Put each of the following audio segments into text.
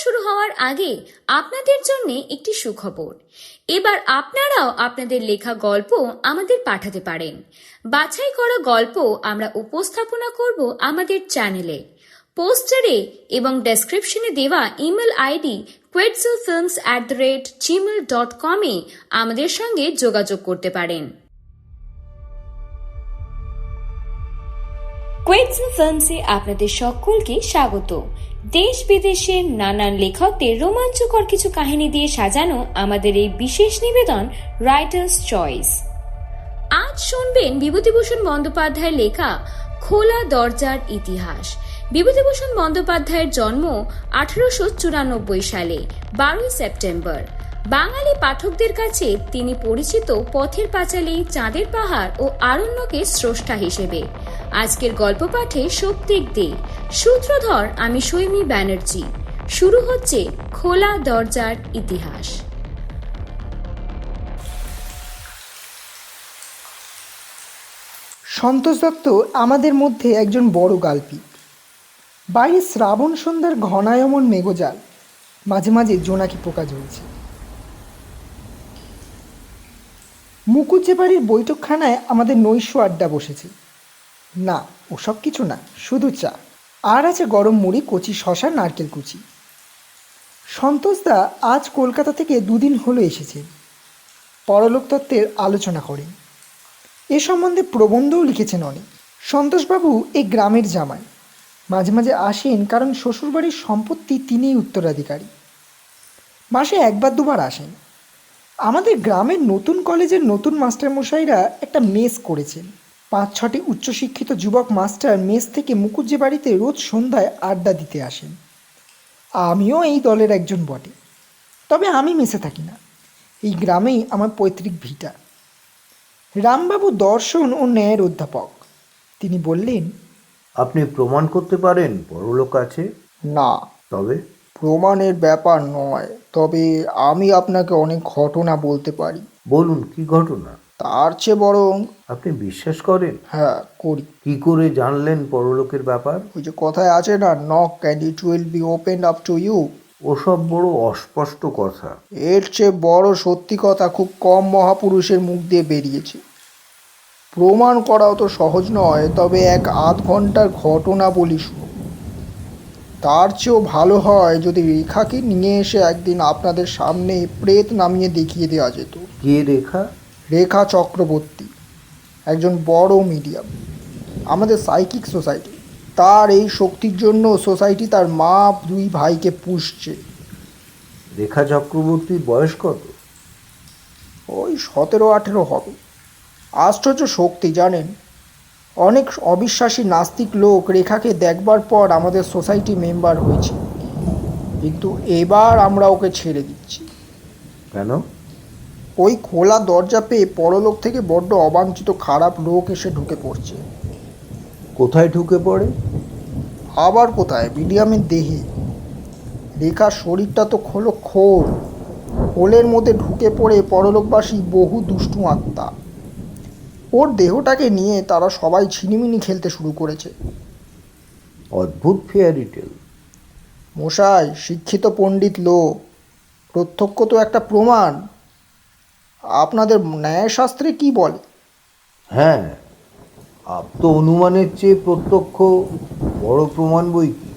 শুরু হওয়ার আগে আপনাদের জন্য একটি সুখবর। এবার আপনারাও আপনাদের লেখা গল্প আমাদের পাঠাতে পারেন। বাছাই করা গল্প আমরা উপস্থাপনা করব আমাদের চ্যানেলে। পোস্টারে এবং ডেসক্রিপশনে দেওয়া ইমেল আইডি quetzalfilms@gmail.com এ আমাদের সঙ্গে যোগাযোগ করতে পারেন। কোয়েটজাল ফিল্মসে আপনাদের সকলকে স্বাগত। দেশ বিদেশের নানান লেখকদের রোমাঞ্চকর কিছু কাহিনী দিয়ে সাজানো আমাদের এই বিশেষ নিবেদন রাইটার্স চয়েস। আজ শুনবেন বিভূতিভূষণ বন্দ্যোপাধ্যায়ের লেখা খোলা দরজার ইতিহাস। বিভূতিভূষণ বন্দ্যোপাধ্যায়ের জন্ম 1894 সালে 12 সেপ্টেম্বর। বাঙালি পাঠকদের কাছে তিনি পরিচিত পথের পাঁচালী, চাঁদের পাহাড় ও আরণ্যকের স্রষ্টা হিসেবে। আজকের গল্প পাঠে সৌপ্তিক দে, সূত্রধর আমি সৈমী ব্যানার্জি। শুরু হচ্ছে খোলা দরজার ইতিহাস। সন্তোষ দত্ত আমাদের মধ্যে একজন বড় গাল্পী। বাইরে শ্রাবণ সন্ধ্যার ঘনায়মন মেঘজাল, মাঝে মাঝে জোনাকি পোকা জ্বলছে। মুকুজ্জে বাড়ির বৈঠকখানায় আমাদের নৈশ আড্ডা বসেছে। না, ওসব কিছু না, শুধু চা। আর আছে গরম মুড়ি, কচি শশা, নারকেল কুচি। সন্তোষদা আজ কলকাতা থেকে 2 দিন হলো এসেছেন। পরলোক তত্ত্বের আলোচনা করেন। এ সম্বন্ধে প্রবন্ধও লিখেছেন অনেক। সন্তোষবাবু এই গ্রামের জামাই। মাঝে মাঝে আসেন, কারণ শ্বশুরবাড়ির সম্পত্তি তিনিই উত্তরাধিকারী। মাসে 1-2বার আসেন। আমাদের গ্রামের নতুন কলেজের নতুন মাস্টারমশাইরা একটা মেস করেছেন। 5-6টি উচ্চশিক্ষিত যুবক মাস্টার মেস থেকে মুকুজ্জে বাড়িতে রোজ সন্ধ্যায় আড্ডা দিতে আসেন। আমিও এই দলের একজন বটে, তবে আমি মেসে থাকি না। এই গ্রামেই আমার পৈতৃক ভিটা। রামবাবু দর্শন ও ন্যায়ের অধ্যাপক। তিনি বললেন, আপনি প্রমাণ করতে পারেন পরলোক আছে? না, তবে প্রমাণের ব্যাপার নয়, তবে আমি আপনাকে অনেক ঘটনা বলতে পারি। বলুন, কি ঘটনা? তার চেয়ে বরং আপনি বিশ্বাস করেন? হ্যাঁ, করি। কি করে জানলেন পরলোকের ব্যাপার? ওই যে কথায় আছে না, knock and it will be open up to you. ওসব বড় অস্পষ্ট কথা। এর চেয়ে বড় সত্যি কথা খুব কম মহাপুরুষের মুখ দিয়ে বেরিয়েছে। প্রমাণ করাও তো সহজ নয়, তবে 1-8 ঘন্টার ঘটনা বলি শুনুন। তার চেয়েও ভালো হয় যদি রেখাকে নিয়ে এসে একদিন আপনাদের সামনে প্রেত নামিয়ে দেখিয়ে দেওয়া যেত। কে রেখা? রেখা চক্রবর্তী, একজন বড় মিডিয়াম, আমাদের সাইকিক সোসাইটি। তার এই শক্তির জন্য সোসাইটি তার মা 2 ভাইকে পুষছে। রেখা চক্রবর্তীর বয়স কত? ওই 17-18 হবে। আশ্চর্য শক্তি জানেন। অনেক অবিশ্বাসী নাস্তিক লোক রেখাকে দেখবার পর আমাদের সোসাইটি মেম্বার হয়েছে, কিন্তু এবার আমরা ওকে ছেড়ে দিচ্ছি। কেন? ওই খোলা দরজা পেয়ে পরলোক থেকে বড্ড অবাঞ্ছিত খারাপ লোক এসে ঢুকে পড়ছে। কোথায় ঢুকে পড়ে? আবার কোথায়, মিডিয়ামের দেহে। রেখার শরীরটা তো খোল, হোলের মধ্যে ঢুকে পড়ে পরলোকবাসী বহু দুষ্টু আত্মা। ওর দেহটাকে নিয়ে তারা সবাই ছিনিমিনি খেলতে শুরু করেছে। অদ্ভুত ফেয়ারি টেল। মশাই শিক্ষিত পণ্ডিত লোক, প্রত্যক্ষ তো একটা প্রমাণ। আপনাদের ন্যায়শাস্ত্রে কি বলে? হ্যাঁ, আপ্ত অনুমানের চেয়ে প্রত্যক্ষ বড় প্রমাণ বই কি।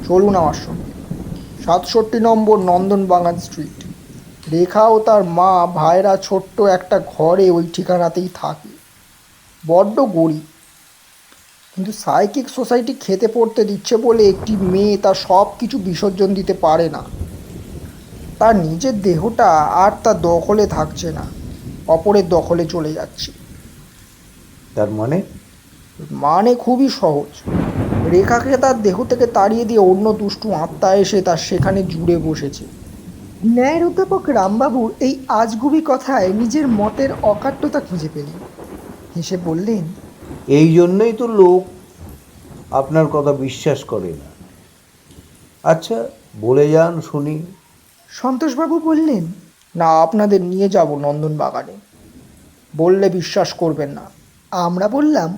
চলুন আমার সঙ্গে। 67 নম্বর নন্দনবাগান স্ট্রিট। রেখা ও তার মা ভাইরা ছোট্ট একটা ঘরে ওই ঠিকানাতেই থাকে। বড্ড গরিব, কিন্তু সাইকিক সোসাইটি খেতে পড়তে দিচ্ছে বলে একটি মেয়ে তার সব কিছু বিসর্জন দিতে পারে না। তার নিজের দেহটা আর তার দখলে থাকছে না, অপরের দখলে চলে যাচ্ছে। তার মানে? মানে খুবই সহজ। রেখাকে তার দেহ থেকে তাড়িয়ে দিয়ে অন্য দুষ্টু আত্মা এসে তার সেখানে জুড়ে বসেছে। ন্যায়ের অধ্যাপক রামবাবু এই আজগুবি কথায় নিজের মতের অকাট্যতা খুঁজে পেলেন। হেসে বললেন, এই জন্যই তো লোক আপনার কথা বিশ্বাস করে না। আচ্ছা, বলে যান শুনি। সন্তোষবাবু বললেন, না, আপনাদের নিয়ে যাব নন্দনবাগানে। বললে বিশ্বাস করবেন না। আমরা বললাম,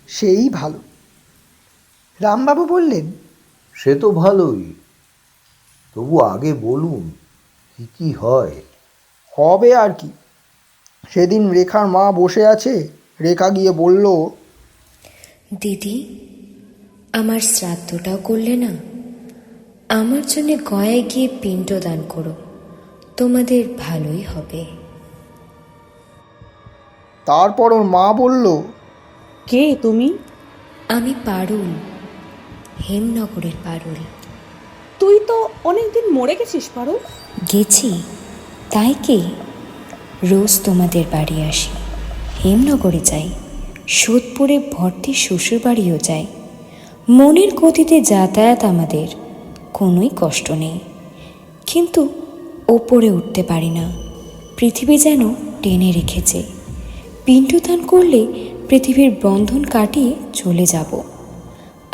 সেই ভালো। রামবাবু বললেন, সে তো ভালোই, তবু আগে বলুন কি কি হয়। হবে আর কি। সেদিন রেখার মা বসে আছে, রেখা গিয়ে বলল, দিদি, আমার শ্রাদ্ধটাও করলে না, আমার জন্য গয়ায় গিয়ে পিণ্ডদান করো, তোমাদের ভালোই হবে। তারপর ওর মা বলল, কে তুমি? আমি পারুল, হেমনগরের পারুল। তুই তো অনেকদিন মরে গেছিস পারুল। গেছি, তাই কি? রোজ তোমাদের বাড়ি আসি, হেমনগরে যাই, সোদপুরে ভর্তি শ্বশুর বাড়িও যাই। মনের গতিতে যাতায়াত আমাদের, কোনোই কষ্ট নেই। কিন্তু ওপরে উঠতে পারি না, পৃথিবী যেন টেনে রেখেছে। পিণ্ডদান করলে পৃথিবীর বন্ধন কাটিয়ে চলে যাব।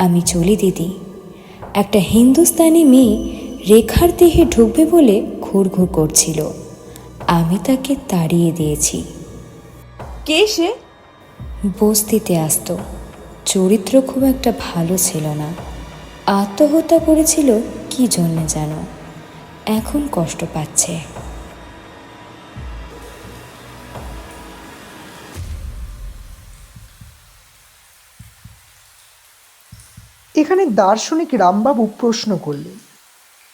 আমি চলি দিদি। একটা হিন্দুস্তানি মেয়ে রেখার দেহে ঢুকবে বলে ঘুরঘুর করছিল, আমি তাকে তাড়িয়ে দিয়েছি। কে সে? বস্তিতে আসতো, চরিত্র খুব একটা ভালো ছিল না, আত্মহত্যা করেছিল কি জন্যে জানো, এখন কষ্ট পাচ্ছে। এখানে দার্শনিক রামবাবু প্রশ্ন করলেন,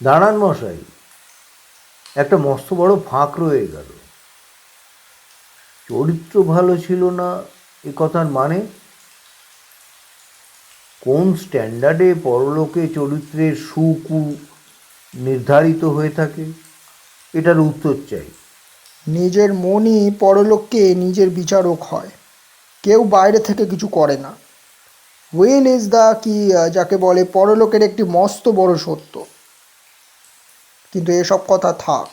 দাঁড়ান মশাই, একটা মস্ত বড় ফাঁক রয়ে গেল। চরিত্র ভালো ছিল না এ কথার মানে? কোন স্ট্যান্ডার্ডে পরলোকে চরিত্রের সুকু নির্ধারিত হয়ে থাকে, এটার উত্তর চাই। নিজের মনই পরলোককে নিজের বিচারক হয়, কেউ বাইরে থেকে কিছু করে না। উইল ইজ দ্য কি, যাকে বলে পরলোকের একটি মস্ত বড় সত্য। কিন্তু এসব কথা থাক,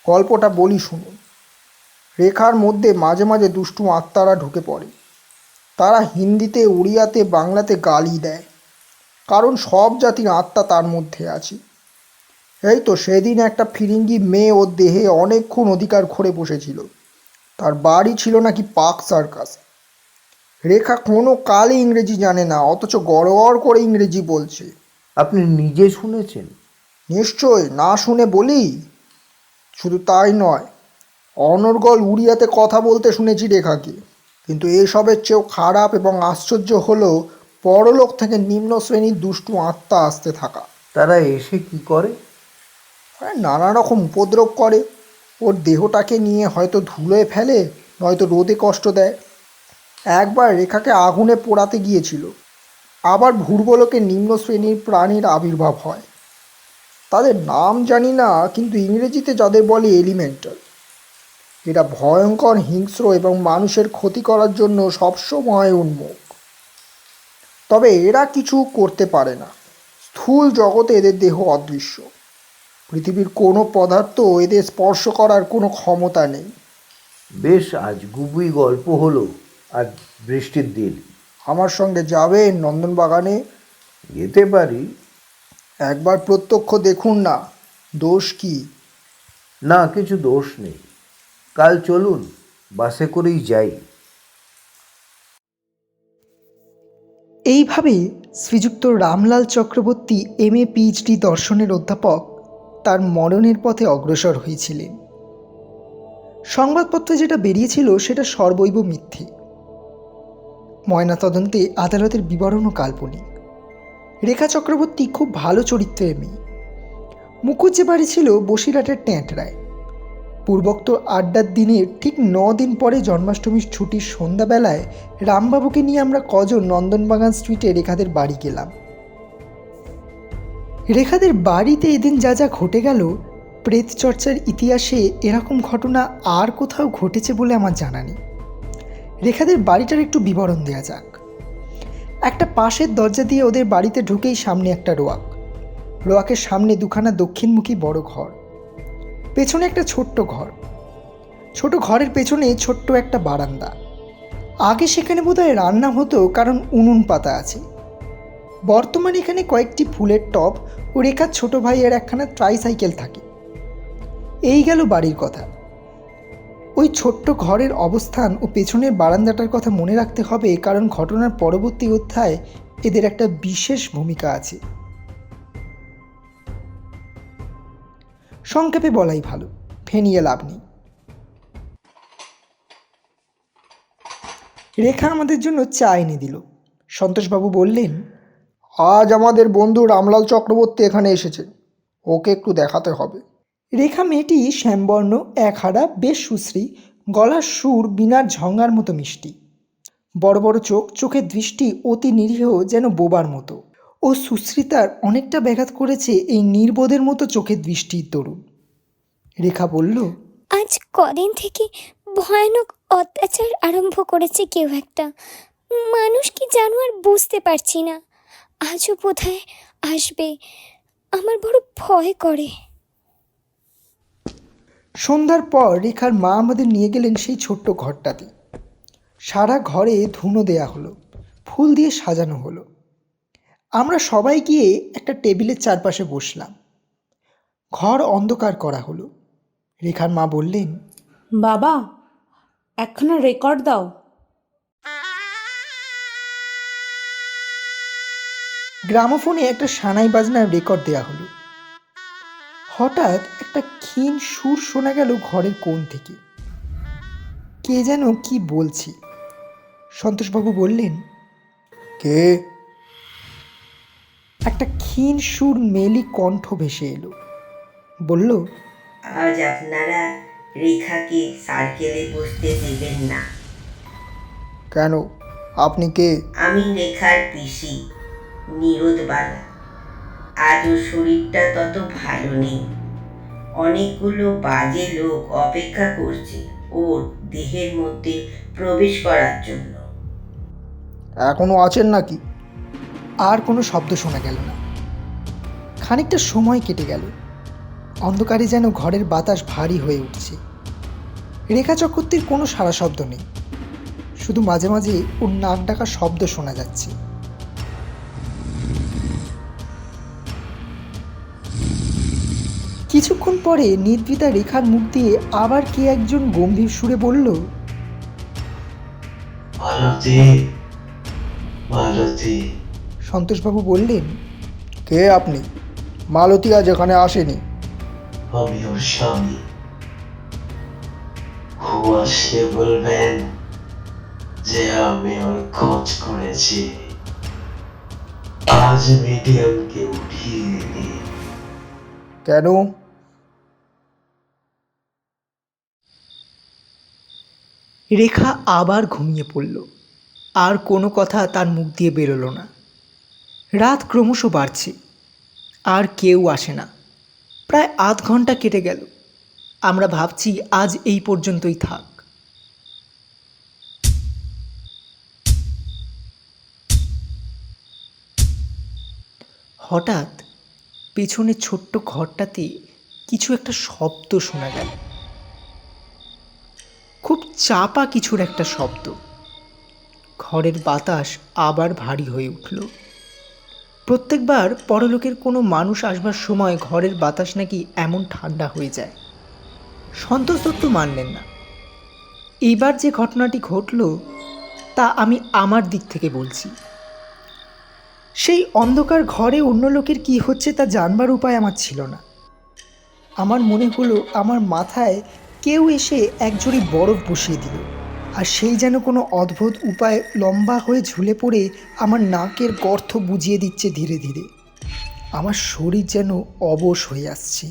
গল্পটা বলি শুনুন। রেখার মধ্যে মাঝে মাঝে দুষ্টু আত্মারা ঢুকে পড়ে। তারা হিন্দিতে, উড়িয়াতে, বাংলাতে গালি দেয়, কারণ সব জাতির আত্মা তার মধ্যে আছে। এই তো সেদিন একটা ফিরিঙ্গি মেয়ে ওর দেহে অনেকক্ষণ অধিকার করে বসেছিল। তার বাড়ি ছিল নাকি পার্ক সার্কাস। রেখা কোনো কালে ইংরেজি জানে না, অথচ গড়গড় করে ইংরেজি বলছে। আপনি নিজে শুনেছেন? নিশ্চয়, না শুনে বলি? শুধু তাই নয়, অনর্গল উড়িয়াতে কথা বলতে শুনেছি রেখাকে। কিন্তু এসবের চেয়েও খারাপ এবং আশ্চর্য হলো পরলোক থেকে নিম্ন শ্রেণীর দুষ্টু আত্মা আসতে থাকা। তারা এসে কি করে? নানা রকম উপদ্রব করে। ওর দেহটাকে নিয়ে হয়তো ধুলোয় ফেলে, নয়তো রোদে কষ্ট দেয়। একবার রেখাকে আগুনে পোড়াতে গিয়েছিল। আবার ভূর্গোলকে নিম্ন শ্রেণীর প্রাণীর আবির্ভাব হয়। তাদের নাম জানি না, কিন্তু ইংরেজিতে যাদের বলে এলিমেন্টাল। এরা ভয়ঙ্কর, হিংস্র এবং মানুষের ক্ষতি করার জন্য সবসময় উন্মুখ। তবে এরা কিছু করতে পারে না। স্থূল জগতে এদের দেহ অদৃশ্য। পৃথিবীর কোনো পদার্থ এদের স্পর্শ করার কোনো ক্ষমতা নেই। বেশ আজগুবি গল্প হলো আজ বৃষ্টির দিন। আমার সঙ্গে যাবেন নন্দনবাগানে? যেতে পারি। একবার প্রত্যক্ষ দেখুন না, দোষ কি? না, কিছু দোষ নেই। কাল চলুন, বাসে করেই যাই। এইভাবে শ্রীযুক্ত রামলাল চক্রবর্তী MA PhD দর্শনের অধ্যাপক তার মরণের পথে অগ্রসর হয়েছিলেন। সংবাদপত্রে যেটা বেরিয়েছিল সেটা সর্বৈব মিথ্যে। ময়নাতদন্তে আদালতের বিবরণও কাল্পনিক। রেখা চক্রবর্তী খুব ভালো চরিত্রের মেয়ে। মুখুজ্জে বাড়ি ছিল বসিরহাটের ট্যাঁটরায়। পূর্বোক্ত আড্ডার দিনের ঠিক 9 দিন পরে জন্মাষ্টমীর ছুটির সন্ধ্যাবেলায় রামবাবুকে নিয়ে আমরা কজন নন্দনবাগান স্ট্রিটে রেখাদের বাড়ি গেলাম। রেখাদের বাড়িতে এদিন যা যা ঘটে গেল, প্রেত চর্চার ইতিহাসে এরকম ঘটনা আর কোথাও ঘটেছে বলে আমার জানা নেই। রেখাদের বাড়িটার একটু বিবরণ দেওয়া যাক। একটা পাশের দরজা দিয়ে ওদের বাড়িতে ঢুকেই সামনে একটা রোয়াক। রোয়াকের সামনে দুখানা দক্ষিণমুখী বড় ঘর, পেছনে একটা ছোট্ট ঘর। ছোট ঘরের পেছনে ছোট্ট একটা বারান্দা। আগে সেখানে বোধহয় রান্না হতো, কারণ উনুন পাতা আছে। বর্তমানে এখানে কয়েকটি ফুলের টব ও রেখার ছোট ভাইয়ের একখানা ট্রাইসাইকেল থাকে। এই গেল বাড়ির কথা। ওই ছোট্ট ঘরের অবস্থান ও পেছনের বারান্দাটার কথা মনে রাখতে হবে, কারণ ঘটনার পরবর্তী অধ্যায় এদের একটা বিশেষ ভূমিকা আছে। সংক্ষেপে বলাই ভালো, ফেনিয়ে লাভ নেই। রেখা আমাদের জন্য চা এনে দিল। সন্তোষবাবু বললেন, আজ আমাদের বন্ধু রামলাল চক্রবর্তী এখানে এসেছে, ওকে একটু দেখাতে হবে। রেখা মেয়েটি শ্যামবর্ণ, এক হাড়া, বেশ সুশ্রী, গলার সুর বীণার ঝঙ্গার মতো মিষ্টি, বড় বড় চোখ, চোখের দৃষ্টি অতি নিরীহ, যেন বোবার মতো। ও সুশ্রিতার অনেকটা ব্যাঘাত করেছে এই নির্বোধের মতো চোখের দৃষ্টির দরুন। রেখা বলল, আজ কদিন থেকে ভয়ানক অত্যাচার আরম্ভ করেছে কেউ একটা। মানুষ কি জানোয়ার বুঝতে পারছি না। আজও বোধহয় আসবে, আমার বড় ভয় করে। সন্ধ্যার পর রেখার মা আমাদের নিয়ে গেলেন সেই ছোট্ট ঘরটাতে। সারা ঘরে ধুনো দেয়া হলো, ফুল দিয়ে সাজানো হলো। আমরা সবাই গিয়ে একটা টেবিলের চারপাশে বসলাম। ঘর অন্ধকার করা হলো। রেখার মা বললেন, বাবা, একখানা রেকর্ড দাও। গ্রামোফোনে একটা সানাই বাজনার রেকর্ড দেয়া হলো। হঠাৎ একটা ক্ষীণ সুর শোনা গেল ঘরের কোণ থেকে। কে যেন কি বলছে। সন্তোষবাবু বললেন, কে? একটা ক্ষীণ সুর মেলি কণ্ঠ ভেসে এলো। বলল, আজ আপনারা রেখাকে সার্কেলে বসতে দেবেন না। কেন, আপনি কে? আমি রেখার পিসি নিরোধবালা। আজও শরীরটা তত ভালো নেই। অনেকগুলো বাজে লোক অপেক্ষা করছে ওর দেহের মধ্যে প্রবেশ করার জন্য। এখনো আছেন নাকি? আর কোনো শব্দ শোনা গেল না। খানিকটা সময় কেটে গেল। অন্ধকারে যেন ঘরের বাতাস ভারী হয়ে উঠছে। রেখা চক্রবর্তীর কোনো সাড়া শব্দ নেই, শুধু মাঝে মাঝে ওর নাক ডাকা শব্দ শোনা যাচ্ছে। কিছুক্ষণ পরে নির্বিতা রেখার মুখ দিয়ে আবার কে একজন গম্ভীর সুরে বলল, মালতী, মালতী। সন্তোষবাবু বললেন, কে আপনি? মালতী আজ এখানে আসেনি। আমি ওর স্বামী। ও আসলে বলবেন যে আমি ওর খোঁজ করেছি। আজ মিডিয়ামকে উঠিয়ে দিই। কেন? রেখা আবার ঘুমিয়ে পড়ল। আর কোনো কথা তার মুখ দিয়ে বেরোলো না। রাত ক্রমশ বাড়ছে, আর কেউ আসে না। প্রায় আধ ঘন্টা কেটে গেল। আমরা ভাবছি আজ এই পর্যন্তই থাক। হঠাৎ পেছনে ছোট্ট ঘরটাতে কিছু একটা শব্দ শোনা গেল। খুব চাপা কিছুর একটা শব্দ। ঘরের বাতাস আবার ভারী হয়ে উঠল। প্রত্যেকবার পরলোকের কোনো মানুষ আসবার সময় ঘরের বাতাস নাকি এমন ঠান্ডা হয়ে যায়। সন্তোষ দত্ত মানলেন না। এইবার যে ঘটনাটি ঘটল তা আমি আমার দিক থেকে বলছি। সেই অন্ধকার ঘরে অন্য লোকের কি হচ্ছে তা জানবার উপায় আমার ছিল না। আমার মনে হলো আমার মাথায় কেউ এসে একঝুড়ি বরফ বসিয়ে দিল, আর সেই যেন কোনো অদ্ভুত উপায়ে লম্বা হয়ে ঝুলে পড়ে আমার নাকের গর্ত বুঝিয়ে দিচ্ছে ধীরে ধীরে। আমার শরীর যেন অবশ হয়ে আসছে।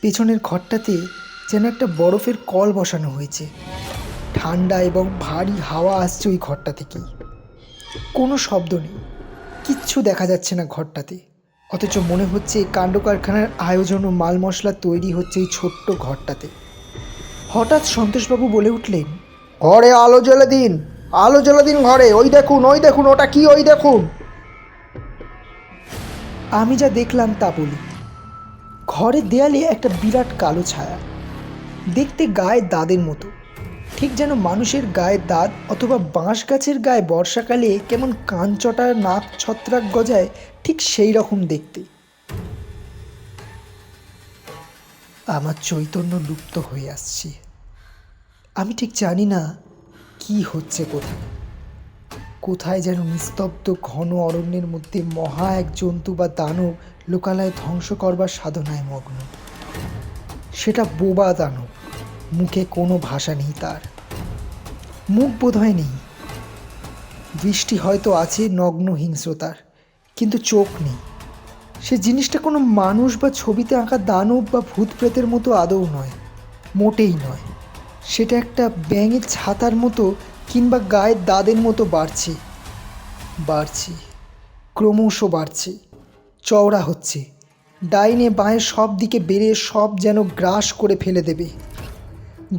পেছনের ঘরটাতে যেন একটা বরফের কল বসানো হয়েছে। ঠান্ডা এবং ভারী হাওয়া আসছে ওই ঘরটা থেকেই। কোনো শব্দ নেই, কিচ্ছু দেখা যাচ্ছে না ঘরটাতে, অথচ মনে হচ্ছে কাণ্ড কারখানার আয়োজন ও মাল মশলা তৈরি হচ্ছে এই ছোট্ট ঘরটাতে। হঠাৎ সন্তোষবাবু বলে উঠলেন, ঘরে আলো জ্বেলে দিন, আলো জ্বেলে দিন ঘরে, ওই দেখুন, ওই দেখুন, ওটা কি, ওই দেখুন। আমি যা দেখলাম তা বলি। ঘরের দেয়ালে একটা বিরাট কালো ছায়া, দেখতে গায়ে দাঁতের মতো, ঠিক যেন মানুষের গায়ে দাঁত অথবা বাঁশ গাছের গায়ে বর্ষাকালে কেমন কানচটা নাক ছত্রাক গজায়, ঠিক সেই রকম দেখতে। আমার চৈতন্য লুপ্ত হয়ে আসছে। আমি ঠিক জানি না কি হচ্ছে কোথায়। কোথায় যেন নিস্তব্ধ ঘন অরণ্যের মধ্যে মহা এক জন্তু বা দানব লোকালয় ধ্বংস করবার সাধনায় মগ্ন। সেটা বোবা দানব, মুখে কোনো ভাষা নেই তার, মুখ বোধহয় নেই, দৃষ্টি হয়তো আছে নগ্ন হিংস্রতার, কিন্তু চোখ নেই। সে জিনিসটা কোনো মানুষ বা ছবিতে আঁকা দানব বা ভূত প্রেতের মতো আদৌ নয়, মোটেই নয়। সেটা একটা ব্যাঙের ছাতার মতো কিংবা গায়ের দাদের মতো বাড়ছে, ক্রমশ বাড়ছে, চওড়া হচ্ছে, ডাইনে বাঁয়ে সব দিকে বেড়ে সব যেন গ্রাস করে ফেলে দেবে।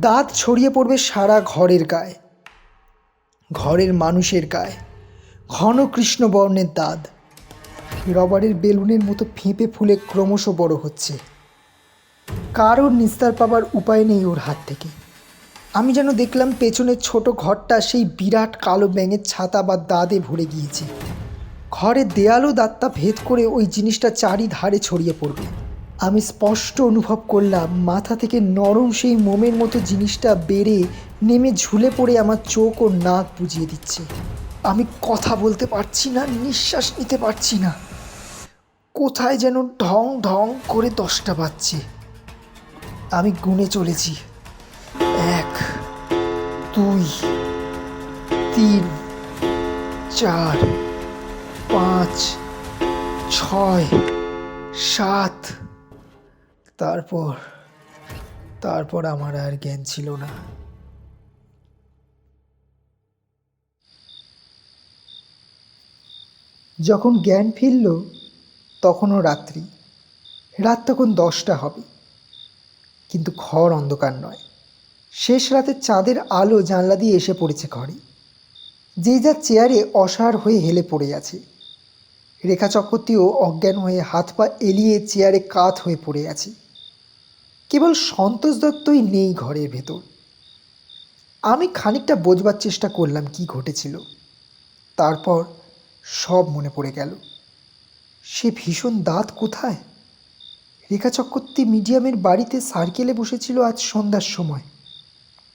দাঁত ছড়িয়ে পড়বে সারা ঘরের গায়ে, ঘরের মানুষের গায়ে, ঘন কৃষ্ণবর্ণের দাঁত রবারের বেলুনের মতো ফেঁপে ফুলে ক্রমশ বড় হচ্ছে। কারোর নিস্তার পাবার উপায় নেই ওর হাত থেকে। আমি যেন দেখলাম পেছনের ছোট ঘরটা সেই বিরাট কালো ব্যাঙের ছাতা বা দাঁতে ভরে গিয়েছে। ঘরের দেয়ালও দাঁতটা ভেদ করে ওই জিনিসটা চারিধারে ছড়িয়ে পড়বে। আমি স্পষ্ট অনুভব করলাম মাথা থেকে নরম সেই মোমের মতো জিনিসটা বেড়ে নেমে ঝুলে পড়ে আমার চোখ ও নাক বুজিয়ে দিচ্ছে। আমি কথা বলতে পারছি না, নিঃশ্বাস নিতে পারছি না। কোথায় যেন ঢং ঢং করে 10টা বাজছে। আমি গুনে চলেছি, 1 2 3 4 5 6 7। তারপর আমার আর জ্ঞান ছিল না। যখন জ্ঞান ফিরল তখনও রাত্রি, রাত তখন 10টা হবে, কিন্তু ঘর অন্ধকার নয়। শেষ রাতে চাঁদের আলো জানলা দিয়ে এসে পড়েছে ঘরে। যে যার চেয়ারে অসাড় হয়ে হেলে পড়ে আছে। রেখা চক্রবর্তীও অজ্ঞান হয়ে হাত পা এলিয়ে চেয়ারে কাত হয়ে পড়ে আছে। কেবল সন্তোষ দত্তই নেই ঘরের ভেতর। আমি খানিকটা বোঝবার চেষ্টা করলাম কি ঘটেছিল। তারপর সব মনে পড়ে গেল। সে ভীষণ দাঁত কোথায়? রেখা চক্রবর্তী মিডিয়ামের বাড়িতে সার্কেলে বসেছিল আজ সন্ধ্যার সময়।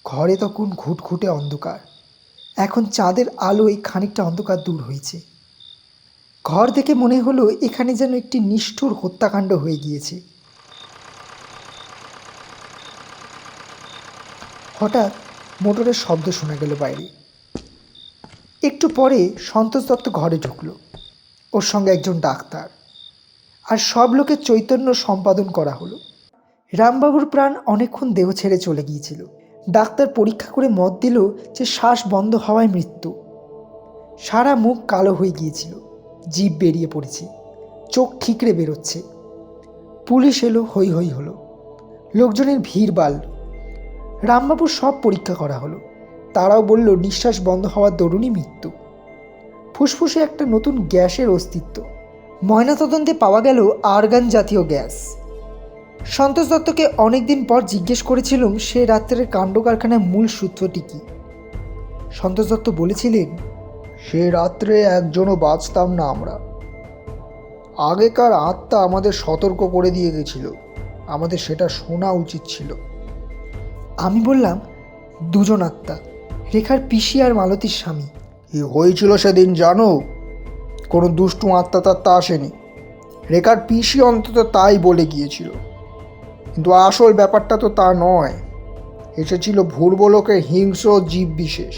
ঘরে তখন ঘুটঘুটে অন্ধকার। এখন চাঁদের আলোয় খানিকটা অন্ধকার দূর হয়েছে। ঘর দেখে মনে হলো এখানে যেন একটি নিষ্ঠুর হত্যাকাণ্ড হয়ে গিয়েছে। হঠাৎ মোটরের শব্দ শোনা গেল বাইরে। একটু পরে সন্তোষ দত্ত ঘরে ঢুকলো, ওর সঙ্গে একজন ডাক্তার, আর সব লোকের চৈতন্য সম্পাদন করা হলো। রামবাবুর প্রাণ অনেকক্ষণ দেহ ছেড়ে চলে গিয়েছিল। ডাক্তার পরীক্ষা করে মত দিল যে শ্বাস বন্ধ হওয়ায় মৃত্যু। সারা মুখ কালো হয়ে গিয়েছিল, জিভ বেরিয়ে পড়েছে, চোখ ঠিকরে বেরোচ্ছে। পুলিশ এলো, হই হই হলো, লোকজনের ভিড় বাড়ল। রামবাবুর সব পরীক্ষা করা হলো, তারাও বলল নিঃশ্বাস বন্ধ হওয়ার দরুনই মৃত্যু। ফুসফুসে একটা নতুন গ্যাসের অস্তিত্ব। ময়নাতদন্তে পাওয়া গেল আর্গান জাতীয় গ্যাস। সন্তোষ দত্তকে অনেকদিন পর জিজ্ঞেস করেছিলাম সে রাত্রের কাণ্ড কারখানার মূল সূত্রটি কী। সন্তোষ দত্ত বলেছিলেন, সে রাত্রে একজনও বাঁচতাম না আমরা। আগেকার আত্মা আমাদের সতর্ক করে দিয়ে গেছিল, আমাদের সেটা শোনা উচিত ছিল। আমি বললাম, 2 জন আত্মা, রেখার পিসি আর মালতীর স্বামী। কি হয়েছিল সেদিন জানো? কোনো দুষ্টু আত্মা আসেনি। রেখার পিসি অন্তত তাই বলে গিয়েছিল, কিন্তু আসল ব্যাপারটা তো তা নয়। এসেছিল ভূর্বলোকের হিংস্র জীব বিশেষ,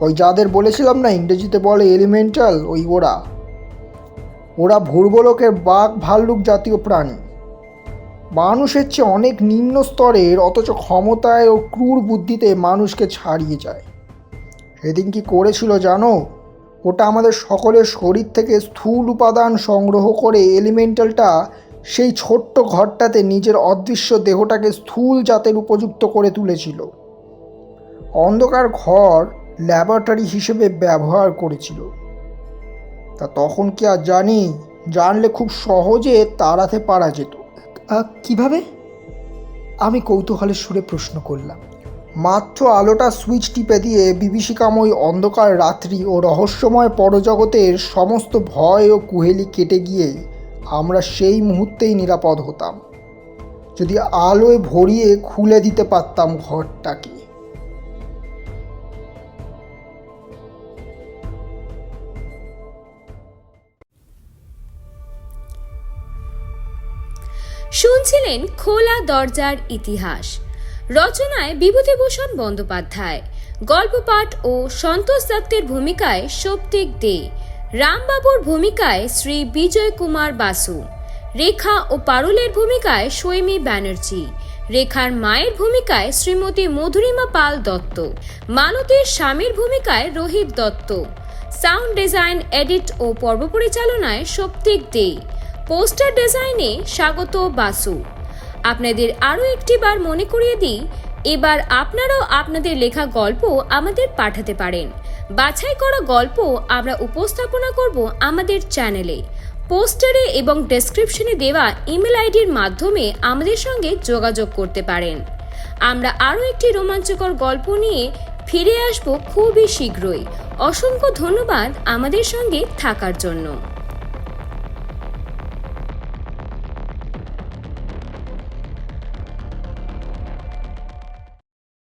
ওই যাদের বলেছিলাম না ইংরেজিতে বলে এলিমেন্টাল, ওরা ভূর্বলোকের বাঘ ভাল্লুক জাতীয় প্রাণী, মানুষের চেয়ে অনেক নিম্ন স্তরের, অথচ ক্ষমতায় ও ক্রূর বুদ্ধিতে মানুষকে ছাড়িয়ে যায়। সেদিন কি করেছিল জানো? ওটা আমাদের সকলের শরীর থেকে স্থূল উপাদান সংগ্রহ করে এলিমেন্টালটা সেই ছোট্ট ঘরটাতে নিজের অদৃশ্য দেহটাকে স্থূল জাতের উপযুক্ত করে তুলেছিল। অন্ধকার ঘর ল্যাবরেটরি হিসেবে ব্যবহার করেছিল। তা তখন কি আর জানি? জানলে খুব সহজে তাড়াতে পারা যেত। কিভাবে? আমি কৌতূহলের সুরে প্রশ্ন করলাম। মাত্র আলোটা সুইচ টিপে দিয়ে বিভীষিকাময় অন্ধকার রাত্রি ও রহস্যময় পরজগতের সমস্ত ভয় ও কুহেলি কেটে গিয়ে আমরা সেই মুহূর্তেই নিরাপদ হতাম, যদি আলোয় ভরিয়ে খুলে দিতে পারতাম ঘরটাকে। শুনছিলেন খোলা দরজার ইতিহাস। রচনায় বিভূতিভূষণ বন্দ্যোপাধ্যায়, গল্প পাঠ ও সন্তোষ দত্তের ভূমিকায় সৌপ্তিক দে, রামবাবুর ভূমিকায় শ্রী বিজয় কুমার বাসু, রেখা ও পারুলের ভূমিকায় সৈমী ব্যানার্জি, রেখার মায়ের ভূমিকায় শ্রীমতী মধুরিমা পাল দত্ত, মালতীর স্বামীর ভূমিকায় Rohit Dutta, sound design, edit ও পর্ব পরিচালনায় সৌপ্তিক দে, পোস্টার ডিজাইনে স্বাগত বাসু। আপনাদের আরও একটি বার মনে করিয়ে দিই, এবার আপনারাও আপনাদের লেখা গল্প আমাদের পাঠাতে পারেন। বাছাই করা গল্প আমরা উপস্থাপনা করব আমাদের চ্যানেলে। পোস্টারে এবং ডেসক্রিপশনে দেওয়া ইমেল আইডির মাধ্যমে আমাদের সঙ্গে যোগাযোগ করতে পারেন। আমরা আরও একটি রোমাঞ্চকর গল্প নিয়ে ফিরে আসব খুবই শীঘ্রই। অসংখ্য ধন্যবাদ আমাদের সঙ্গে থাকার জন্য।